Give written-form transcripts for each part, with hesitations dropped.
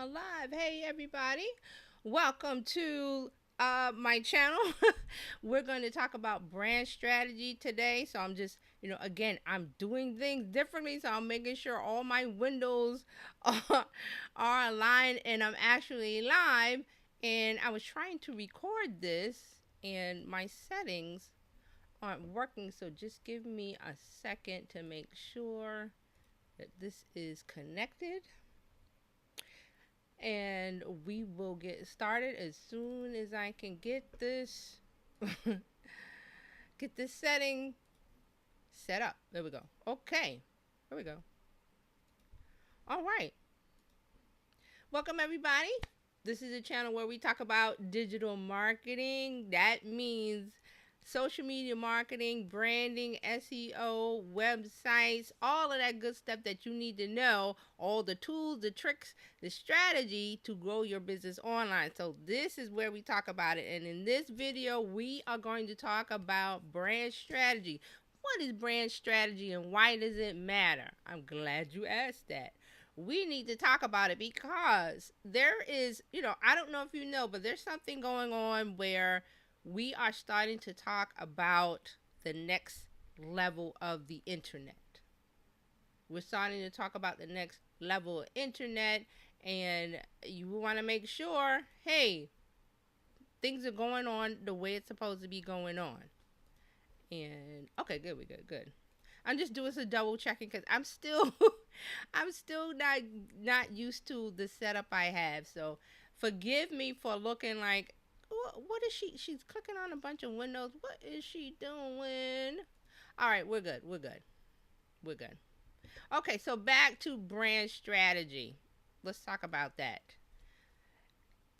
alive. Hey, everybody. Welcome to my channel. We're going to talk about brand strategy today. So, I'm just, again, I'm doing things differently. So, I'm making sure all my windows are aligned and I'm actually live. And I was trying to record this, and my settings aren't working. So, just give me a second to make sure that this is connected, and we will get started as soon as I can get this get this setting set up. There we go. Okay. There we go. All right. Welcome, everybody. This is a channel where we talk about digital marketing. That means social media marketing, branding, SEO, websites, all of that good stuff that you need to know, all the tools, the tricks, the strategy to grow your business online. So this is where we talk about it. And in this video, we are going to talk about brand strategy. What is brand strategy and why does it matter? I'm glad you asked that. We need to talk about it because there is, I don't know if you know, but there's something going on where we are starting to talk about the next level of the internet. We're starting to talk about the next level of internet, and you want to make sure, hey, things are going on the way it's supposed to be going on. And okay, good, we good. I'm just doing some double checking because I'm still I'm still not used to the setup I have. So forgive me for looking like, what is she? She's clicking on a bunch of windows. What is she doing? All right, we're good. We're good. We're good. Okay, so back to brand strategy. Let's talk about that.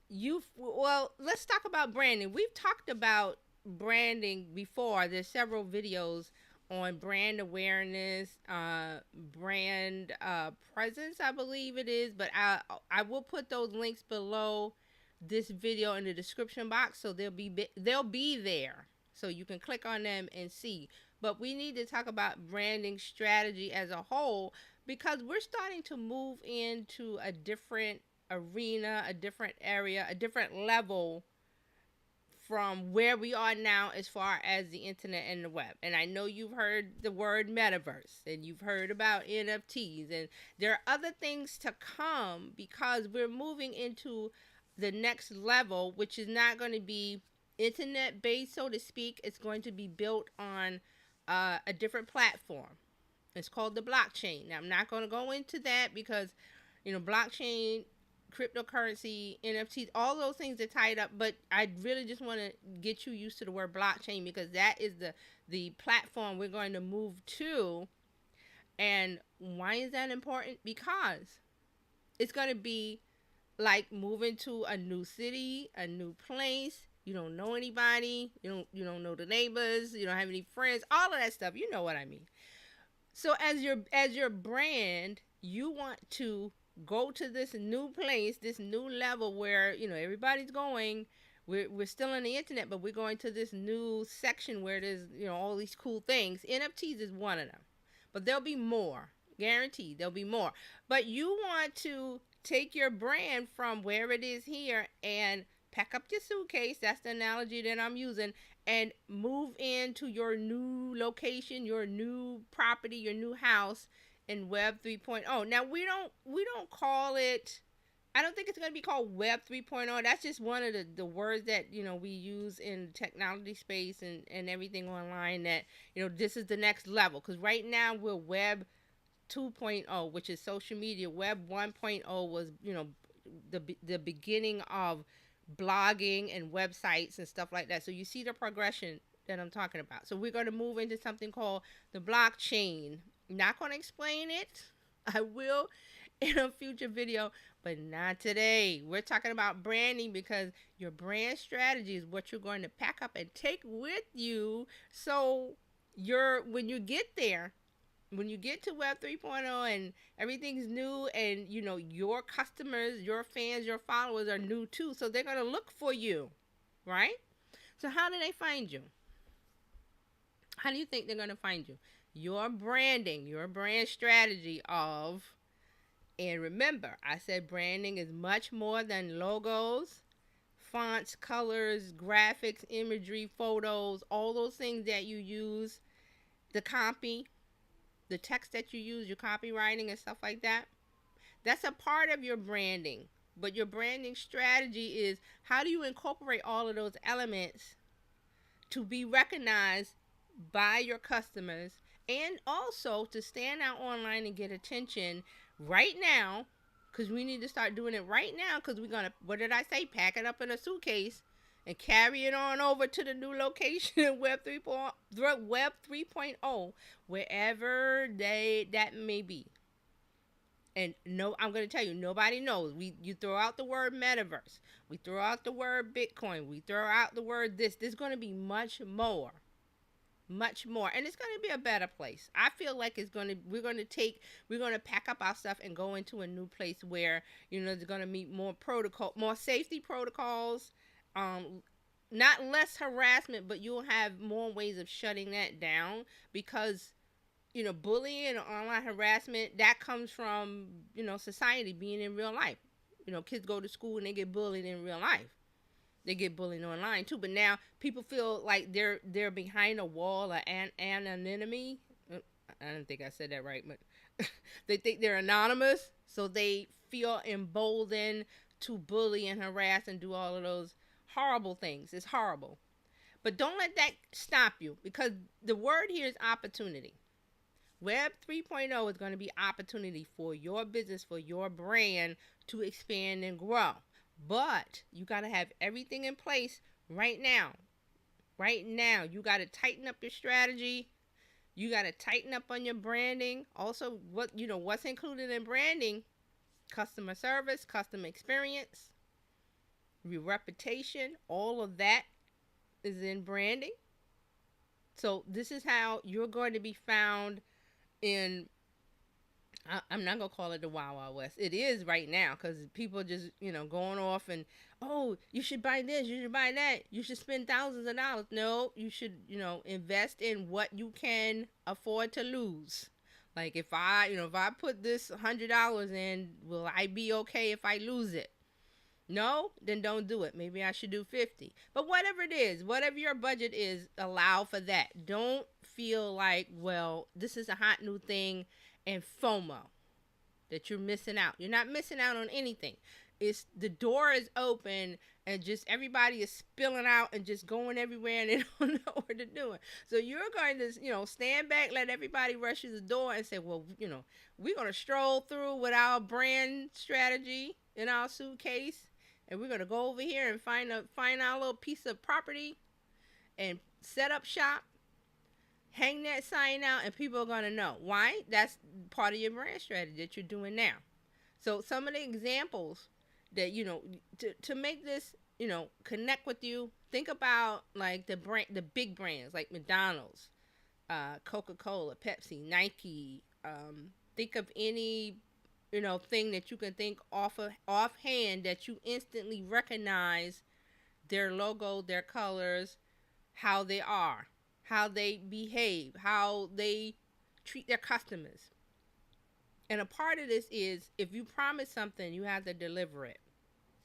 Let's talk about branding. We've talked about branding before. There's several videos on brand awareness, brand presence, I believe it is. But I will put those links below this video in the description box, so they'll be there, so you can click on them and see. But we need to talk about branding strategy as a whole because we're starting to move into a different arena, a different area, a different level from where we are now as far as the internet and the web. And I know you've heard the word metaverse and you've heard about NFTs, and there are other things to come because we're moving into the next level, which is not going to be internet based, so to speak. It's going to be built on a different platform. It's called the blockchain. Now, I'm not going to go into that because, blockchain, cryptocurrency, NFTs, all those things are tied up. But I really just want to get you used to the word blockchain because that is the platform we're going to move to. And why is that important? Because it's going to be like moving to a new city, a new place. You don't know anybody. You don't know the neighbors. You don't have any friends. All of that stuff. You know what I mean. So as your brand, you want to go to this new place, this new level where everybody's going. We're still on the internet, but we're going to this new section where there's all these cool things. NFTs is one of them, but there'll be more. Guaranteed, there'll be more. But you want to take your brand from where it is here and pack up your suitcase. That's the analogy that I'm using, and move into your new location, your new property, your new house in Web 3.0. Now we don't call it, I don't think it's going to be called Web 3.0. That's just one of the words that we use in technology space and everything online, that this is the next level, cuz right now we're Web 2.0, which is social media. Web 1.0 was, the beginning of blogging and websites and stuff like that. So you see the progression that I'm talking about. So we're going to move into something called the blockchain. Not going to explain it. I will in a future video, but not today. We're talking about branding because your brand strategy is what you're going to pack up and take with you. So when you get there, when you get to Web 3.0 and everything's new, and your customers, your fans, your followers are new too, so they're going to look for you, right? So how do they find you? How do you think they're going to find you? Your branding, your brand strategy of And remember, I said branding is much more than logos, fonts, colors, graphics, imagery, photos, all those things that you use, the copy, the text that you use, your copywriting and stuff like that. That's a part of your branding. But your branding strategy is how do you incorporate all of those elements to be recognized by your customers and also to stand out online and get attention right now, because we need to start doing it right now, because we're going to, what did I say, pack it up in a suitcase and carry it on over to the new location web 3.0, wherever that may be. And no, I'm going to tell you, nobody knows. You throw out the word metaverse, we throw out the word Bitcoin, we throw out the word this. There's going to be much more, and it's going to be a better place. I feel like we're going to pack up our stuff and go into a new place where there's going to be more safety protocols, not less harassment, but you'll have more ways of shutting that down, because bullying and online harassment, that comes from, society being in real life. Kids go to school and they get bullied in real life. They get bullied online too. But now people feel like they're behind a wall of anonymity. I don't think I said that right, but they think they're anonymous, so they feel emboldened to bully and harass and do all of those horrible things. It's horrible. But don't let that stop you, because the word here is opportunity. Web 3.0 is going to be opportunity for your business, for your brand to expand and grow. But you got to have everything in place right now. Right now, you got to tighten up your strategy. You got to tighten up on your branding. Also, what's included in branding? Customer service, customer experience, your reputation, all of that is in branding. So this is how you're going to be found in, I'm not going to call it the Wild Wild West. It is right now, because people just, going off and, oh, you should buy this, you should buy that, you should spend thousands of dollars. No, you should, invest in what you can afford to lose. Like if I put this $100 in, will I be okay if I lose it? No, then don't do it. Maybe I should do 50. But whatever it is, whatever your budget is, allow for that. Don't feel like, well, this is a hot new thing and FOMO, that you're missing out. You're not missing out on anything. It's the door is open and just everybody is spilling out and just going everywhere and they don't know what to do. So you're going to, stand back, let everybody rush through the door and say, well, we're going to stroll through with our brand strategy in our suitcase. And we're going to go over here and find our little piece of property and set up shop, hang that sign out, and people are going to know. Why? That's part of your brand strategy that you're doing now. So some of the examples that, to make this, connect with you, think about like the big brands like McDonald's, Coca-Cola, Pepsi, Nike. Think of any thing that you can think offhand that you instantly recognize their logo, their colors, how they are, how they behave, how they treat their customers. And a part of this is, if you promise something, you have to deliver it.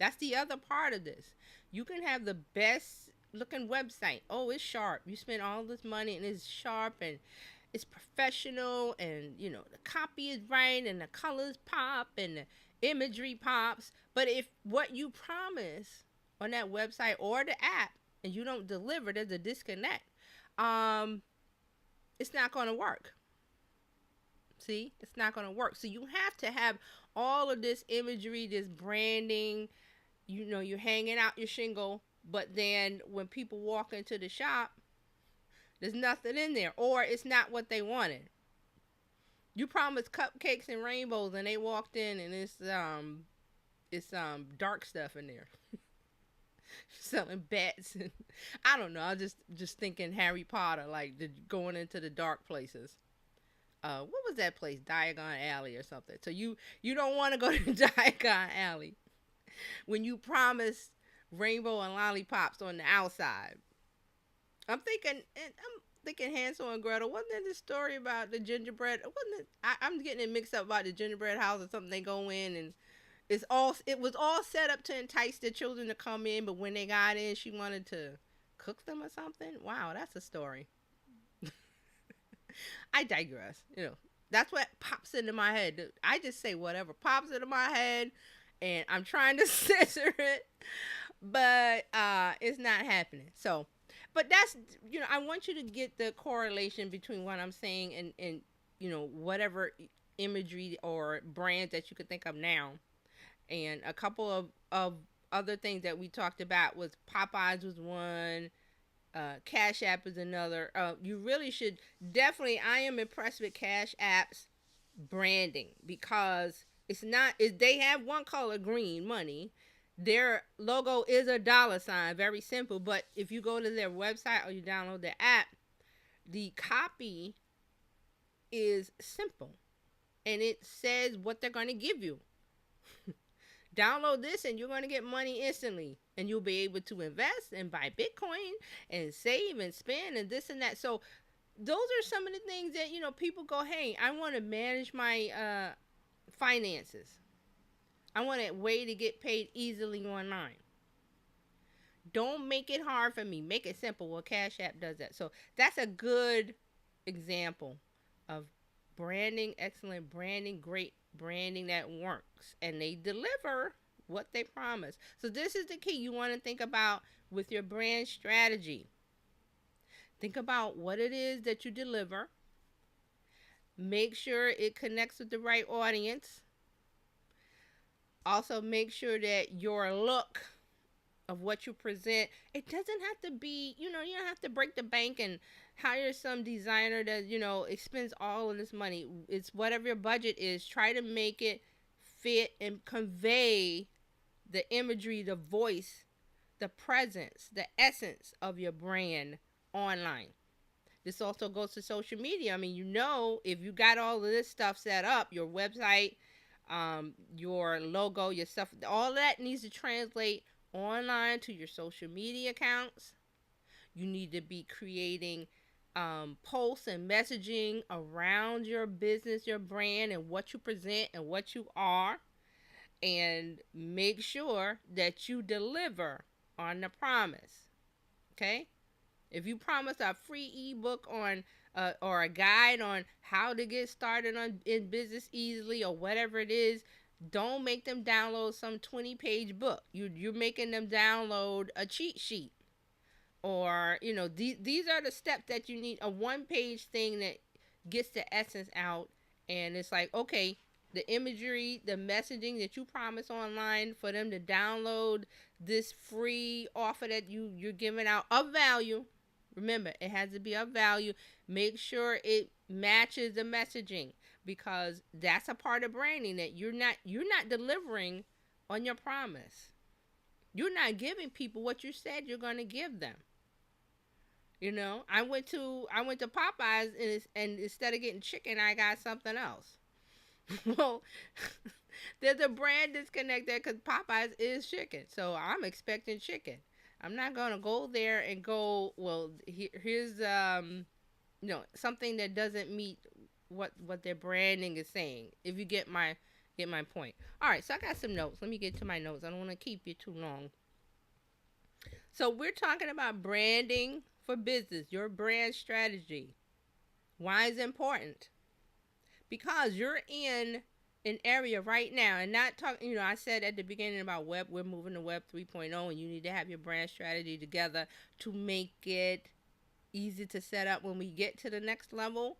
That's the other part of this. You can have the best looking website. Oh, it's sharp. You spend all this money and it's sharp and it's professional, and the copy is right and the colors pop and the imagery pops. But if what you promise on that website or the app and you don't deliver, there's a disconnect. It's not going to work. See, it's not going to work. So you have to have all of this imagery, this branding. You're hanging out your shingle, but then when people walk into the shop, there's nothing in there, or it's not what they wanted. You promised cupcakes and rainbows, and they walked in, and it's dark stuff in there, selling bats, and I don't know. I was just thinking Harry Potter, like going into the dark places. What was that place? Diagon Alley or something. So you don't want to go to Diagon Alley when you promised rainbow and lollipops on the outside. I'm thinking, and thinking Hansel and Gretel. Wasn't there this story about the gingerbread? Wasn't it? I'm getting it mixed up about the gingerbread house or something. They go in and it was all set up to entice the children to come in, but when they got in, she wanted to cook them or something. Wow, that's a story. I digress. That's what pops into my head. I just say whatever pops into my head, and I'm trying to censor it, but it's not happening. So, but that's I want you to get the correlation between what I'm saying and whatever imagery or brands that you could think of now, and a couple of other things that we talked about was Popeyes was one. Cash App is another. You really should definitely. I am impressed with Cash App's branding because it's not. They have one color, green money. Their logo is a dollar sign, very simple. But if you go to their website or you download their app, the copy is simple, and it says what they're going to give you. Download this and you're going to get money instantly, and you'll be able to invest and buy Bitcoin and save and spend and this and that. So those are some of the things that people go, hey, I want to manage my finances. I want a way to get paid easily online. Don't make it hard for me. Make it simple. Well, Cash App does that. So that's a good example of branding, excellent branding, great branding that works, and they deliver what they promise. So this is the key you want to think about with your brand strategy. Think about what it is that you deliver. Make sure it connects with the right audience. Also, make sure that your look of what you present, it doesn't have to be, you don't have to break the bank and hire some designer that, expends all of this money. It's whatever your budget is. Try to make it fit and convey the imagery, the voice, the presence, the essence of your brand online. This also goes to social media. I mean, if you got all of this stuff set up, your website, your logo, your stuff, all that needs to translate online to your social media accounts. You need to be creating posts and messaging around your business, your brand, and what you present and what you are. And make sure that you deliver on the promise. Okay? If you promise a free ebook on or a guide on how to get started in business easily or whatever it is, don't make them download some 20-page book. You're making them download a cheat sheet. Or, these are the steps that you need. A one-page thing that gets the essence out. And it's like, okay, the imagery, the messaging that you promise online for them to download this free offer that you're giving out of value. Remember, it has to be of value. Make sure it matches the messaging, because that's a part of branding, that you're not delivering on your promise. You're not giving people what you said you're going to give them. I went to Popeyes and instead of getting chicken, I got something else. Well, there's a brand disconnect there because Popeyes is chicken, so I'm expecting chicken. I'm not gonna go there and go, well, here's something that doesn't meet what their branding is saying. If you get my point. All right, so I got some notes. Let me get to my notes. I don't want to keep you too long. So we're talking about branding for business, your brand strategy. Why is it important? Because you're in an area right now, and not talking, I said at the beginning about we're moving to Web 3.0, and you need to have your brand strategy together to make it easy to set up when we get to the next level.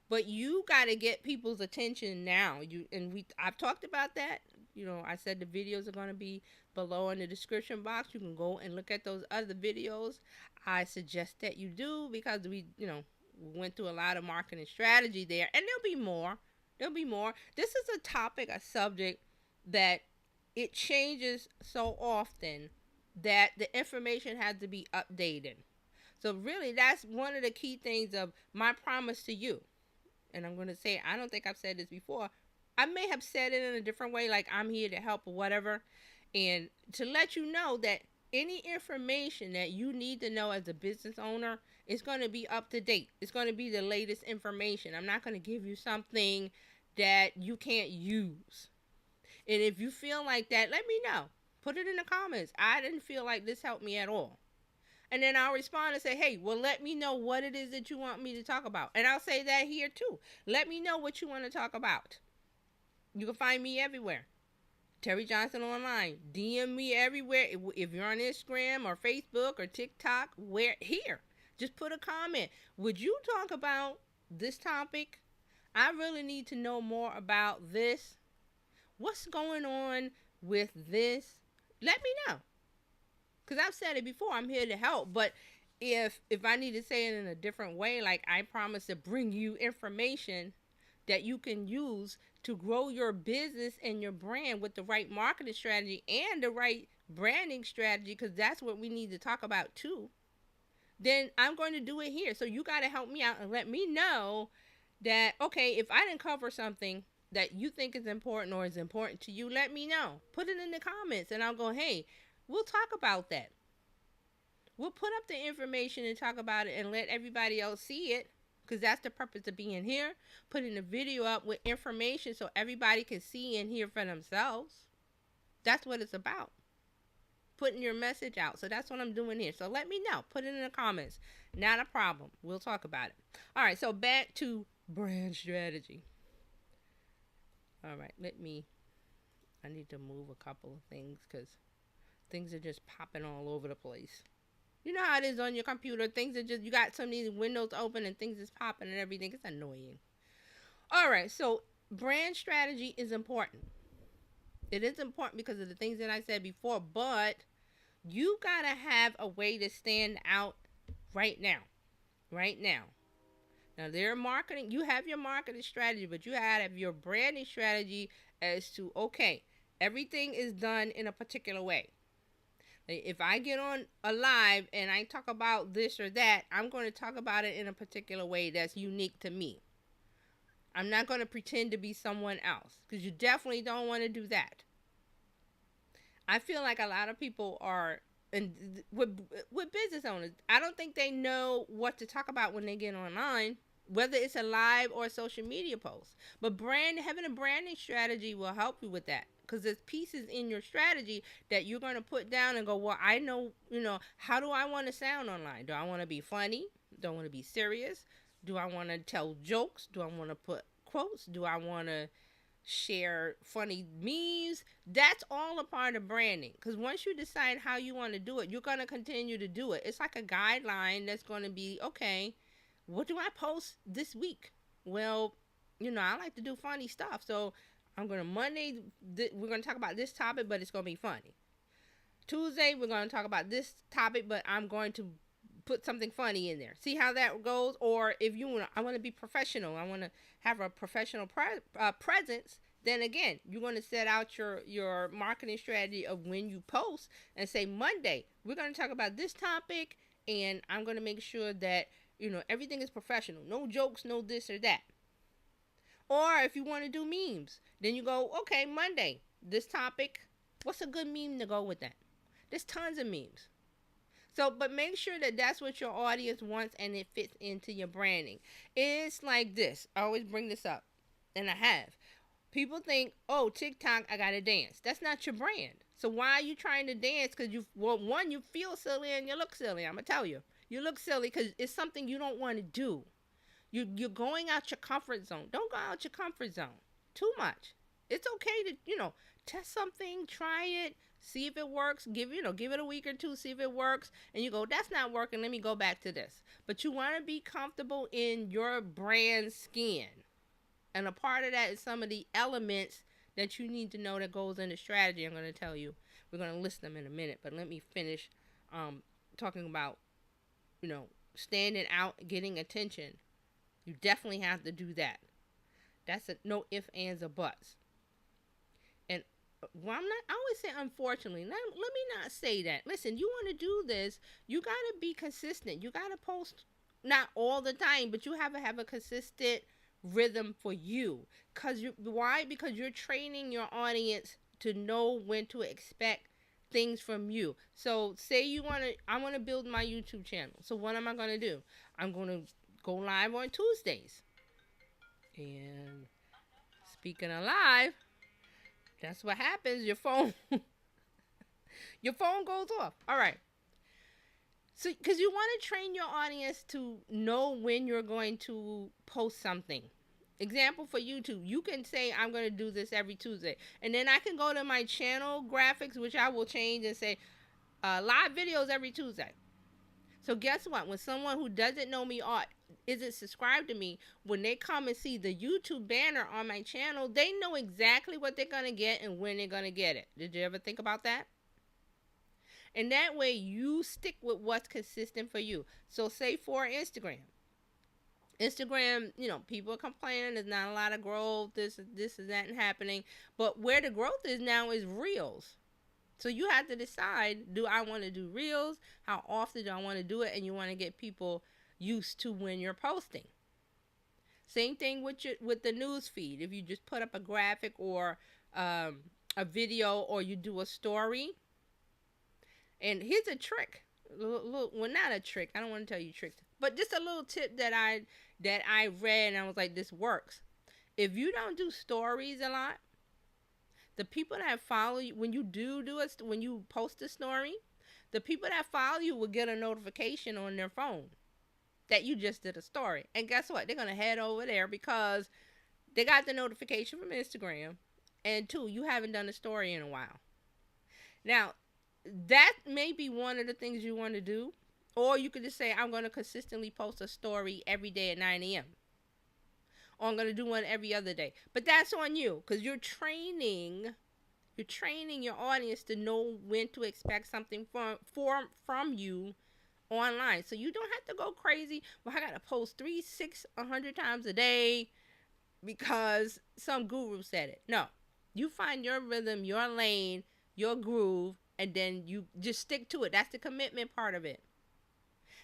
But you got to get people's attention now. I've talked about that. I said the videos are going to be below in the description box. You can go and look at those other videos. I suggest that you do, because we went through a lot of marketing strategy there, and there'll be more. This is a topic, a subject that it changes so often that the information has to be updated. So really, that's one of the key things of my promise to you. And I'm going to say, I don't think I've said this before. I may have said it in a different way, like I'm here to help or whatever. And to let you know that any information that you need to know as a business owner, It's going to be up to date. It's going to be the latest information. I'm not going to give you something that you can't use. And if you feel like that, let me know. Put it in the comments. I didn't feel like this helped me at all. And then I'll respond and say, hey, well, let me know what it is that you want me to talk about. And I'll say that here too. Let me know what you want to talk about. You can find me everywhere. Terry Johnson Online. DM me everywhere. If you're on Instagram or Facebook or TikTok, where here. Just put a comment. Would you talk about this topic? I really need to know more about this. What's going on with this? Let me know. Because I've said it before, I'm here to help. But if I need to say it in a different way, like I promise to bring you information that you can use to grow your business and your brand with the right marketing strategy and the right branding strategy, because that's what we need to talk about too, then I'm going to do it here. So you got to help me out and let me know that, okay, if I didn't cover something that you think is important or is important to you, let me know. Put it in the comments and I'll go, hey, we'll talk about that. We'll put up the information and talk about it and let everybody else see it, because that's the purpose of being here. Putting the video up with information so everybody can see and hear for themselves. That's what it's about. Putting your message out. So that's what I'm doing here. So let me know. Put it in the comments. Not a problem. We'll talk about it. All right. So back to brand strategy. All right. I need to move a couple of things because things are just popping all over the place. You know how it is on your computer. Things are just, you got some of these windows open and things is popping and everything. It's annoying. All right. So brand strategy is important. It is important because of the things that I said before, but you got to have a way to stand out right now. Right now. Now, their marketing, you have your marketing strategy, but you have your branding strategy as to, okay, everything is done in a particular way. If I get on a live and I talk about this or that, I'm going to talk about it in a particular way that's unique to me. I'm not going to pretend to be someone else, because you definitely don't want to do that. I feel like a lot of people are, and with business owners, I don't think they know what to talk about when they get online, whether it's a live or a social media post. But having a branding strategy will help you with that, because there's pieces in your strategy that you're going to put down and go, well, I know, how do I want to sound online? Do I want to be funny? Do I want to be serious? Do I want to tell jokes? Do I want to put quotes? Do I want to share funny memes? That's all a part of branding, because once you decide how you want to do it, you're going to continue to do it. It's like a guideline that's going to be, okay, what do I post this week? Well, I like to do funny stuff, so I'm going to Monday, we're going to talk about this topic, but it's going to be funny. Tuesday, we're going to talk about this topic, but I'm going to put something funny in there. See how that goes? Or if I want to be professional, I want to have a professional presence, then again, you're going to set out your marketing strategy of when you post and say, Monday, we're going to talk about this topic, and I'm going to make sure that, everything is professional. No jokes, no this or that. Or if you want to do memes, then you go, okay, Monday, this topic, what's a good meme to go with that? There's tons of memes. So, but make sure that that's what your audience wants and it fits into your branding. It's like this. I always bring this up, and I have. People think, oh, TikTok, I got to dance. That's not your brand. So why are you trying to dance? Because you feel silly and you look silly. I'm going to tell you. You look silly because it's something you don't want to do. You're going out your comfort zone. Don't go out your comfort zone too much. It's okay to, test something, try it, see if it works, give it a week or two, see if it works, and you go, that's not working, let me go back to this. But you want to be comfortable in your brand skin. And a part of that is some of the elements that you need to know that goes into strategy. I'm going to tell you. We're going to list them in a minute, but let me finish talking about, standing out, getting attention. You definitely have to do that. That's no ifs, ands, or buts. And I always say unfortunately. Let me not say that. Listen, you want to do this, you got to be consistent. You got to post, not all the time, but you have to have a consistent rhythm for you. Why? Because you're training your audience to know when to expect things from you. So say I want to build my YouTube channel. So what am I going to do? I'm going to go live on Tuesdays. And speaking of live, that's what happens. Your phone goes off. All right. So cuz you want to train your audience to know when you're going to post something. Example for YouTube, you can say I'm going to do this every Tuesday. And then I can go to my channel graphics, which I will change and say live videos every Tuesday. So guess what? When someone who doesn't know me or isn't subscribed to me, when they come and see the YouTube banner on my channel, they know exactly what they're going to get and when they're going to get it. Did you ever think about that? And that way you stick with what's consistent for you. So say for Instagram, people are complaining there's not a lot of growth, this is that happening. But where the growth is now is Reels. So you have to decide, do I want to do Reels? How often do I want to do it? And you want to get people used to when you're posting. Same thing with the news feed. If you just put up a graphic or a video, or you do a story. And here's a trick. Well, not a trick. I don't want to tell you tricks, but just a little tip that I read, and I was like, this works. If you don't do stories a lot, the people that follow you, when you post a story, the people that follow you will get a notification on their phone that you just did a story. And guess what? They're going to head over there because they got the notification from Instagram. And 2, you haven't done a story in a while. Now, that may be one of the things you want to do. Or you could just say, I'm going to consistently post a story every day at 9 a.m. Or I'm going to do one every other day. But that's on you, because you're training your audience to know when to expect something from you online. So you don't have to go crazy. Well, I got to post 3, 6, 100 times a day because some guru said it. No. You find your rhythm, your lane, your groove, and then you just stick to it. That's the commitment part of it.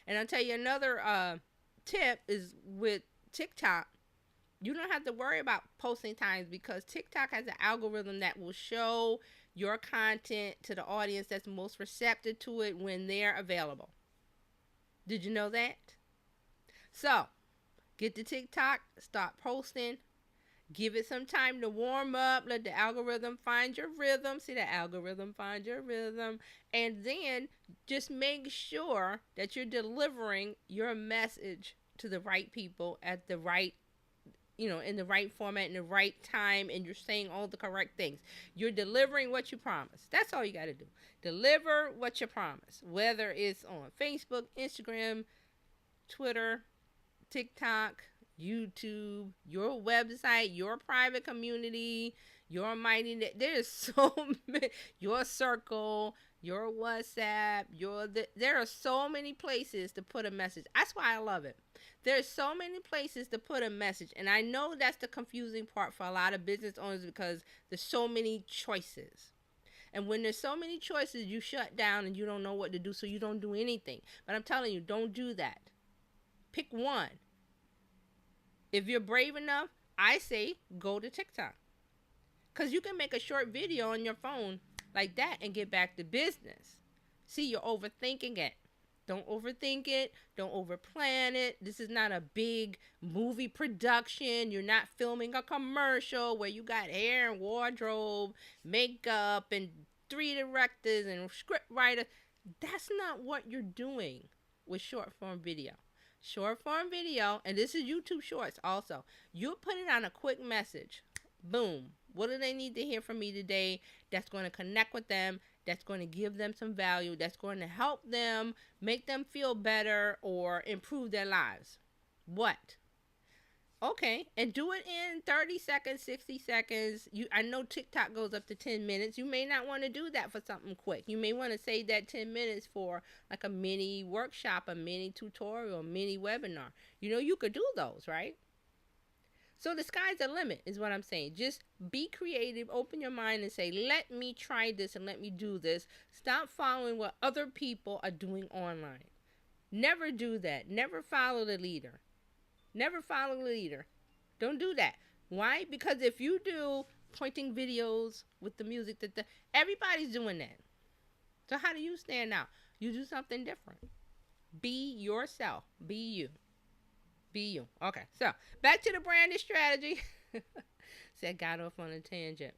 And I'll tell you another tip is with TikTok. You don't have to worry about posting times because TikTok has an algorithm that will show your content to the audience that's most receptive to it when they're available. Did you know that? So, get to TikTok, start posting, give it some time to warm up, let the algorithm find your rhythm. See, the algorithm find your rhythm. And then just make sure that you're delivering your message to the right people at the right, in the right format, in the right time, and you're saying all the correct things. You're delivering what you promised. That's all you got to do. Deliver what you promised, whether it's on Facebook, Instagram, Twitter, TikTok, YouTube, your website, your private community, your mighty net. There's so many, your circle, your WhatsApp, there are so many places to put a message. That's why I love it. There's so many places to put a message. And I know that's the confusing part for a lot of business owners because there's so many choices. And when there's so many choices, you shut down and you don't know what to do, so you don't do anything. But I'm telling you, don't do that. Pick one. If you're brave enough, I say go to TikTok. Because you can make a short video on your phone like that and get back to business. See, you're overthinking it. Don't overthink it. Don't overplan it. This is not a big movie production. You're not filming a commercial where you got hair and wardrobe, makeup, and 3 directors and script writer. That's not what you're doing with short form video. Short form video, and this is YouTube Shorts also. You'll put it on a quick message. Boom. What do they need to hear from me today that's going to connect with them, that's going to give them some value, that's going to help them, make them feel better, or improve their lives? What? Okay, and do it in 30 seconds, 60 seconds. I know TikTok goes up to 10 minutes. You may not want to do that for something quick. You may want to save that 10 minutes for like a mini workshop, a mini tutorial, a mini webinar. You could do those, right? So the sky's the limit is what I'm saying. Just be creative, open your mind and say, let me try this and let me do this. Stop following what other people are doing online. Never do that. Never follow the leader. Never follow the leader. Don't do that. Why? Because if you do pointing videos with the music, everybody's doing that. So how do you stand out? You do something different. Be yourself. Be you. Be you. Okay, so back to the branding strategy. Said got off on a tangent.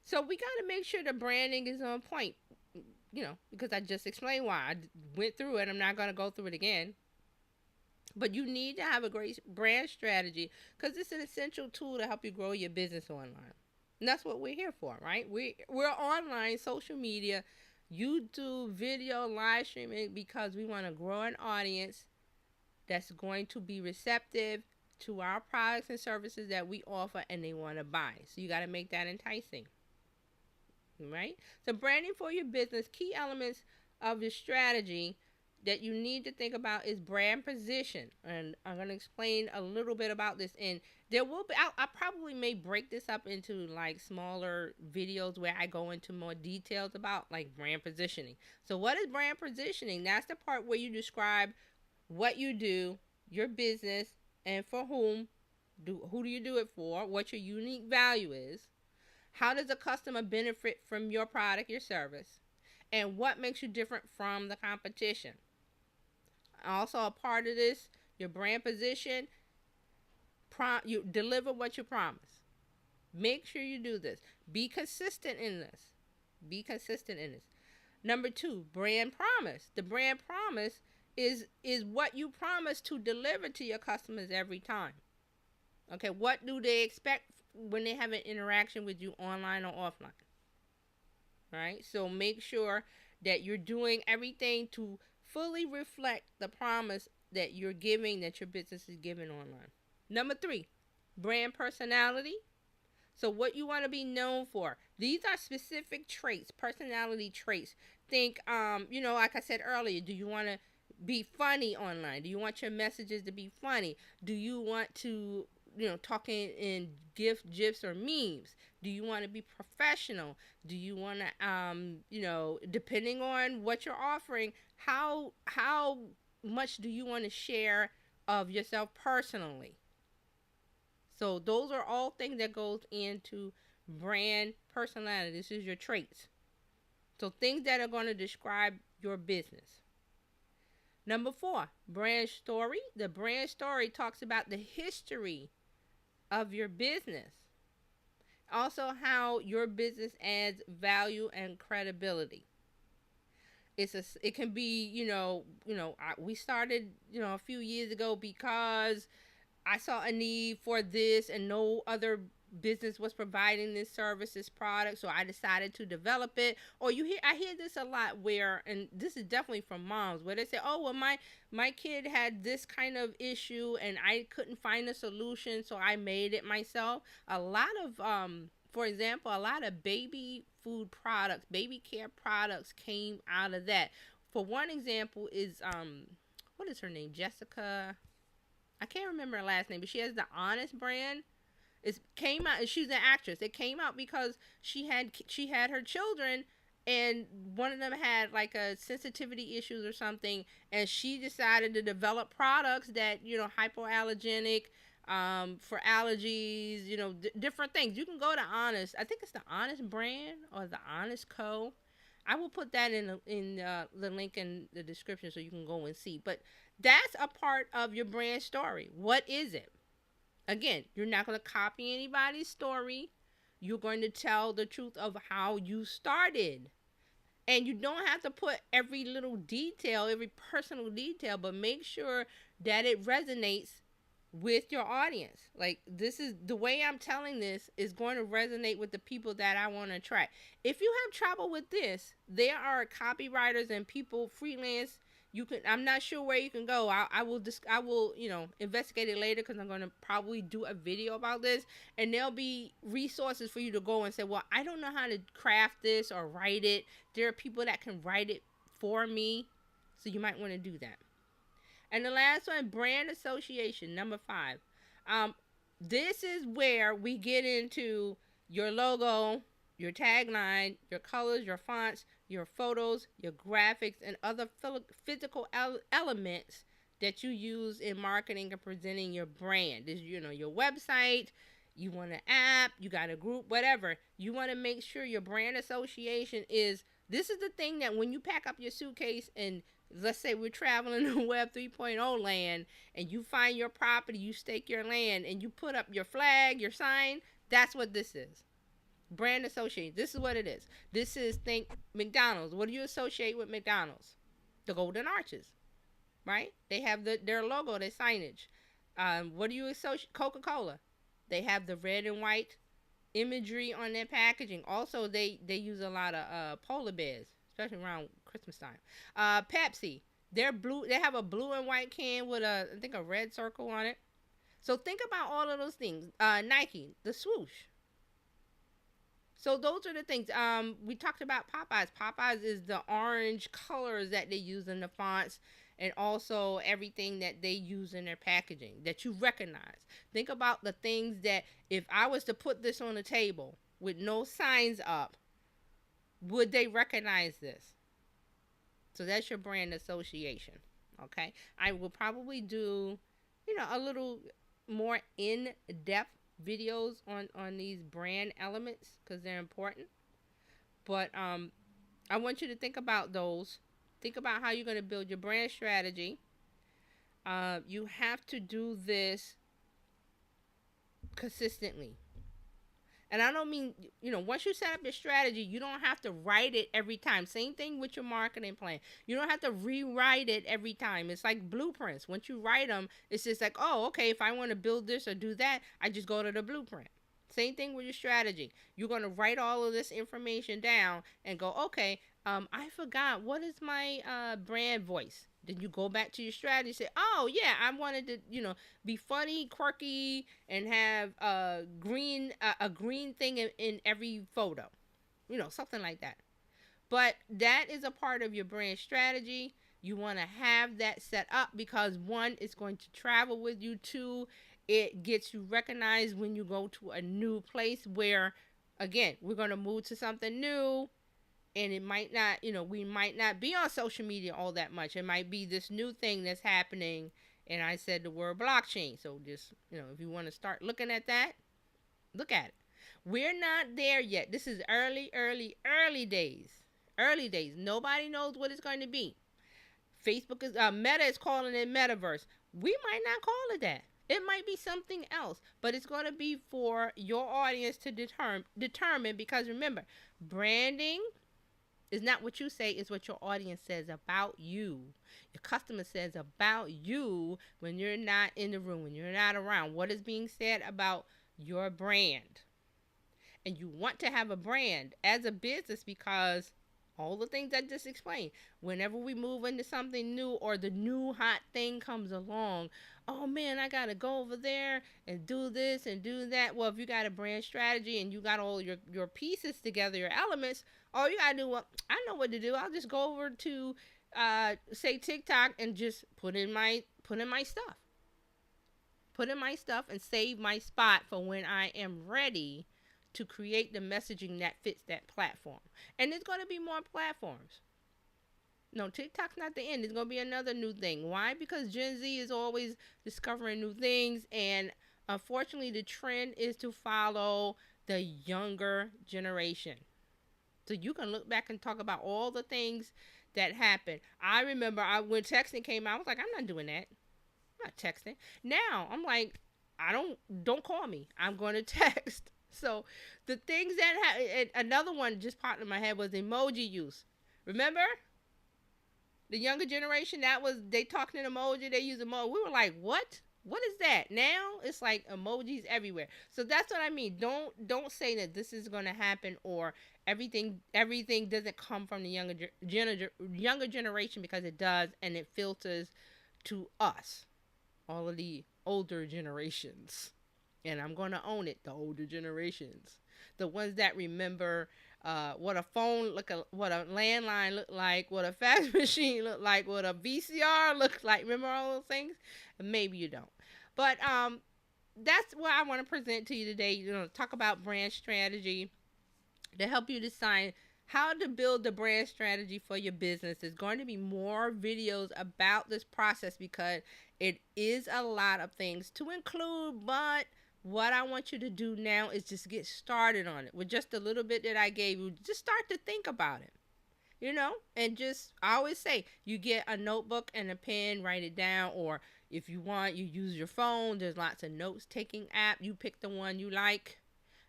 So we got to make sure the branding is on point. Because I just explained why. I went through it. I'm not going to go through it again. But you need to have a great brand strategy because it's an essential tool to help you grow your business online. And that's what we're here for, right? We're online, social media, YouTube, video, live streaming because we want to grow an audience that's going to be receptive to our products and services that we offer and they want to buy. So you got to make that enticing. Right? So branding for your business, key elements of your strategy that you need to think about is brand position. And I'm going to explain a little bit about this. And there will be, I probably may break this up into like smaller videos where I go into more details about like brand positioning. So what is brand positioning? That's the part where you describe what you do, your business, and for whom. Who do you do it for? What your unique value is. How does a customer benefit from your product, your service? And what makes you different from the competition? Also, a part of this, your brand position, you deliver what you promise. Make sure you do this. Be consistent in this. Be consistent in this. Number 2, brand promise. The brand promise is what you promise to deliver to your customers every time. Okay, what do they expect when they have an interaction with you online or offline? Right? So make sure that you're doing everything to fully reflect the promise that you're giving, that your business is giving online. Number 3, brand personality. So what you want to be known for. These are specific traits, personality traits. Think, like I said earlier, do you want to be funny online? Do you want your messages to be funny? Do you want to talking in GIFs or memes? Do you want to be professional? Do you want to, depending on what you're offering, how much do you want to share of yourself personally? So those are all things that goes into brand personality. This is your traits. So things that are going to describe your business. Number 4, brand story. The brand story talks about the history of your business. Also, how your business adds value and credibility. It can be, we started, a few years ago because I saw a need for this and no other business was providing this service, this product, so I decided to develop it. Or I hear this a lot where, and this is definitely from moms, where they say, oh, well, my kid had this kind of issue and I couldn't find a solution, so I made it myself. A lot of for example, a lot of baby food products, baby care products came out of that. For one example is what is her name? Jessica, I can't remember her last name, but she has the Honest brand. It came out. She's an actress. It came out because she had her children, and one of them had like a sensitivity issues or something, and she decided to develop products that hypoallergenic, for allergies, different things. You can go to Honest. I think it's the Honest brand or the Honest Co. I will put that in the link in the description so you can go and see. But that's a part of your brand story. What is it? Again, you're not going to copy anybody's story. You're going to tell the truth of how you started. And you don't have to put every little detail, every personal detail, but make sure that it resonates with your audience. Like, this is the way I'm telling this is going to resonate with the people that I want to attract. If you have trouble with this, there are copywriters and people freelance. I'm not sure where you can go. I will investigate it later because I'm going to probably do a video about this, and there'll be resources for you to go and say, well, I don't know how to craft this or write it. There are people that can write it for me, so you might want to do that. And the last one, brand association, number 5. This is where we get into your logo, your tagline, your colors, your fonts, your photos, your graphics, and other physical elements that you use in marketing and presenting your brand. This, your website, you want an app, you got a group, whatever. You want to make sure your brand association is This is the thing that when you pack up your suitcase and let's say we're traveling in Web 3.0 land and you find your property, you stake your land, and you put up your flag, your sign, that's what this is. Brand association. This is what it is. This is, think McDonald's. What do you associate with McDonald's? The golden arches, right? They have their logo, their signage. What do you associate? Coca-Cola. They have the red and white imagery on their packaging. Also, they use a lot of polar bears, especially around Christmas time. Pepsi. They're blue. They have a blue and white can with I think a red circle on it. So think about all of those things. Nike, the swoosh. So those are the things. We talked about Popeyes. Popeyes is the orange colors that they use in the fonts, and also everything that they use in their packaging that you recognize. Think about the things that if I was to put this on the table with no signs up, would they recognize this? So that's your brand association. Okay, I will probably do, a little more in depth videos on these brand elements because they're important. But I want you to think about those. Think about how you're going to build your brand strategy. You have to do this consistently. And I don't mean, once you set up your strategy, you don't have to write it every time. Same thing with your marketing plan. You don't have to rewrite it every time. It's like blueprints. Once you write them, it's just like, oh, okay, if I want to build this or do that, I just go to the blueprint. Same thing with your strategy. You're going to write all of this information down and go, okay, I forgot, what is my brand voice? Then you go back to your strategy and say, oh, yeah, I wanted to, be funny, quirky, and have a green thing in every photo. Something like that. But that is a part of your brand strategy. You want to have that set up because, one, it's going to travel with you. Two, it gets you recognized when you go to a new place where, again, we're going to move to something new. And it might not, we might not be on social media all that much. It might be this new thing that's happening. And I said the word blockchain. So just, if you want to start looking at that, look at it. We're not there yet. This is early days. Early days. Nobody knows what it's going to be. Facebook is, Meta is calling it metaverse. We might not call it that. It might be something else, but it's going to be for your audience to determine because remember, branding is not what you say, it's what your audience says about you. Your customer says about you when you're not in the room, when you're not around. What is being said about your brand? And you want to have a brand as a business because all the things I just explained. Whenever we move into something new or the new hot thing comes along, oh man, I got to go over there and do this and do that. Well, if you got a brand strategy and you got all your pieces together, your elements, all you got to do, well, I know what to do. I'll just go over to, say, TikTok and just put in my stuff. Put in my stuff and save my spot for when I am ready to create the messaging that fits that platform. And there's going to be more platforms. No, TikTok's not the end. There's going to be another new thing. Why? Because Gen Z is always discovering new things. And unfortunately, the trend is to follow the younger generation. So you can look back and talk about all the things that happened. I remember when texting came out, I was like, I'm not doing that. I'm not texting. Now, I'm like, don't call me. I'm going to text. So the things that another one just popped in my head was emoji use. Remember? The younger generation, they talking in emoji, they use emoji. We were like, what? What is that? Now it's like emojis everywhere. So that's what I mean. Don't say that this is going to happen or everything doesn't come from the younger generation because it does, and it filters to us, all of the older generations. And I'm going to own it, the older generations. The ones that remember what a phone what a landline looked like, what a fax machine looked like, what a VCR looked like. Remember all those things? Maybe you don't. But that's what I want to present to you today. Talk about brand strategy to help you decide how to build the brand strategy for your business. There's going to be more videos about this process because it is a lot of things to include, but what I want you to do now is just get started on it with just a little bit that I gave you. Just start to think about it. and just, I always say, you get a notebook and a pen, write it down, or if you want, you use your phone. There's lots of notes taking app. You pick the one you like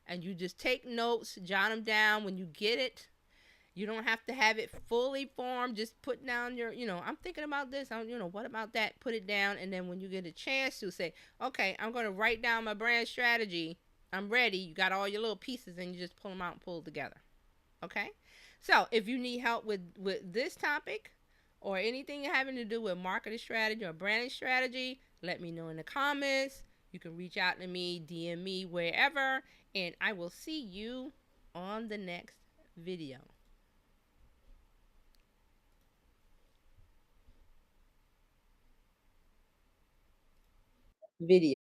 and you just take notes, jot them down when you get it. You don't have to have it fully formed. Just put down your, I'm thinking about this. What about that? Put it down. And then when you get a chance to say, okay, I'm going to write down my brand strategy. I'm ready. You got all your little pieces and you just pull them out and pull it together. Okay? So if you need help with this topic or anything having to do with marketing strategy or branding strategy, let me know in the comments. You can reach out to me, DM me, wherever, and I will see you on the next video. Video.